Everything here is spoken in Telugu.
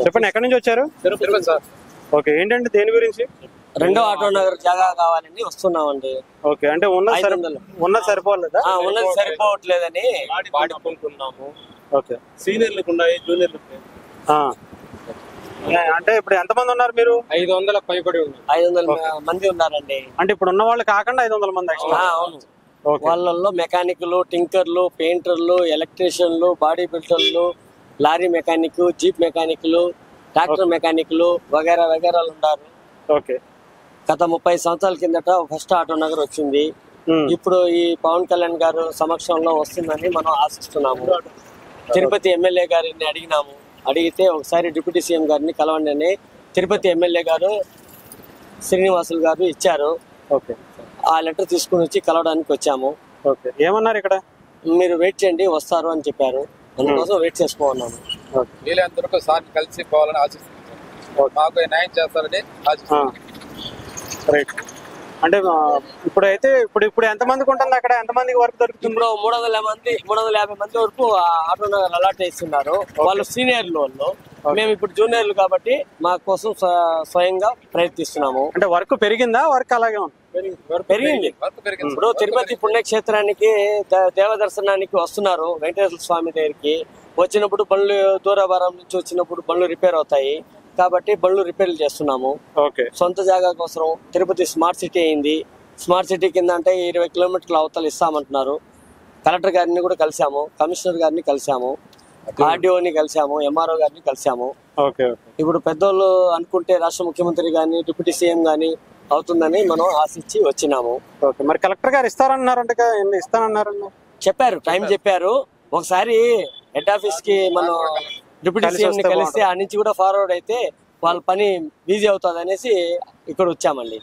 చెప్పండి, ఎక్కడి నుంచి వచ్చారు? తిరుపతి సార్. ఓకే, ఏంటంటే దేని గురించి? రెండో ఆటో నగర్ జాగా కావాలని వస్తున్నామండి. ఓకే, అంటే ఉన్నది సరిపోలేదా? ఉన్నది సరిపోవట్లేదని వాడుకుంటున్నాము. ఓకే, సీనియర్లకు ఉన్నాయి, జూనియర్లకు ఆ. అంటే ఇప్పుడు ఎంతమంది ఉన్నారు మీరు? 500 పైబడి ఉంది. 500 మంది ఉన్నారండి. అంటే ఇప్పుడు ఉన్న వాళ్ళు కాకుండా 500 మంది ఎక్స్ట్రా? అవును. ఓకే. వాళ్ళల్లో మెకానిక్లు, టింకర్లు, పెయింటర్లు, ఎలక్ట్రీషియన్లు, బాడీ బిల్డర్లు, లారీ మెకానిక్, జీప్ మెకానిక్లు, ట్రాక్టర్ మెకానిక్లు వగైరా వగైరాలు ఉన్నారు. ఓకే. గత 30 సంవత్సరాల కిందట ఫస్ట్ ఆటో నగర్ వచ్చింది. ఇప్పుడు ఈ పవన్ కళ్యాణ్ గారు సమక్షంలో వస్తుందని మనం ఆశిస్తున్నాము. తిరుపతి ఎమ్మెల్యే గారిని అడిగితే ఒకసారి డిప్యూటీ సీఎం గారిని కలవండి అని తిరుపతి ఎమ్మెల్యే గారు శ్రీనివాసులు గారు ఇచ్చారు. ఓకే, ఆ లెటర్ తీసుకుని వచ్చి కలవడానికి వచ్చాము. ఓకే. ఏమన్నారు ఇక్కడ? మీరు వెయిట్ చేయండి, వస్తారు అని చెప్పారు. అందుకోసం వెయిట్ చేసుకోన్నాము. వీళ్ళందరూ సార్ కలిసి పోవాలని ఆశిస్తున్నాం. మాకు న్యాయం చేస్తారని ఆశిస్తున్నాం. రైట్. అంటే ఇప్పుడైతే ఇప్పుడు ఎంతమందికి ఉంటుంది అక్కడ? ఎంతమందికి వర్క్ దొరుకుతుంది? ఇప్పుడు 350 మంది వరకు ఆటో నగర్ అలాట్ చేస్తున్నారు. వాళ్ళు సీనియర్లు వాళ్ళు, మేము ఇప్పుడు జూనియర్లు కాబట్టి మా కోసం స్వయంగా ప్రయత్నిస్తున్నాము. అంటే వర్క్ పెరిగిందా? వర్క్ అలాగే ఉంది? పెరిగింది. ఇప్పుడు తిరుపతి పుణ్యక్షేత్రానికి దేవ దర్శనానికి వస్తున్నారు వెంకటేశ్వర స్వామి దగ్గరికి. వచ్చినప్పుడు బండ్లు దూరభారం నుంచి వచ్చినప్పుడు బండ్లు రిపేర్ అవుతాయి కాబట్టి బండ్లు రిపేర్లు చేస్తున్నాము. ఓకే. సొంత జాగా కోసం తిరుపతి స్మార్ట్ సిటీ అయింది. స్మార్ట్ సిటీ కింద అంటే 20 కిలోమీటర్ల అవతల ఇస్తామంటున్నారు. కలెక్టర్ గారిని కూడా కలిసాము, కమిషనర్ గారిని కలిసాము, ఆర్డీఓని కలిసాము, ఎంఆర్ఓ గారిని కలిసాము. ఓకే. ఇప్పుడు పెద్దోళ్ళు అనుకుంటే రాష్ట్ర ముఖ్యమంత్రి గాని డిప్యూటీ సీఎం గాని అవుతుందని మనం ఆశించి వచ్చినాము. ఓకే. మరి కలెక్టర్ గారు ఇస్తారన్నారంటే ఇస్తానన్నారు, చెప్పారు, టైం చెప్పారు. ఒకసారి హెడ్ ఆఫీస్ కి మనం డిప్యూటీ సీఎం ని కలిస్తే ఆ నుంచి కూడా ఫార్వర్డ్ అయితే వాళ్ళ పని బిజీ అవుతుంది అనేసి ఇక్కడ వచ్చామండి.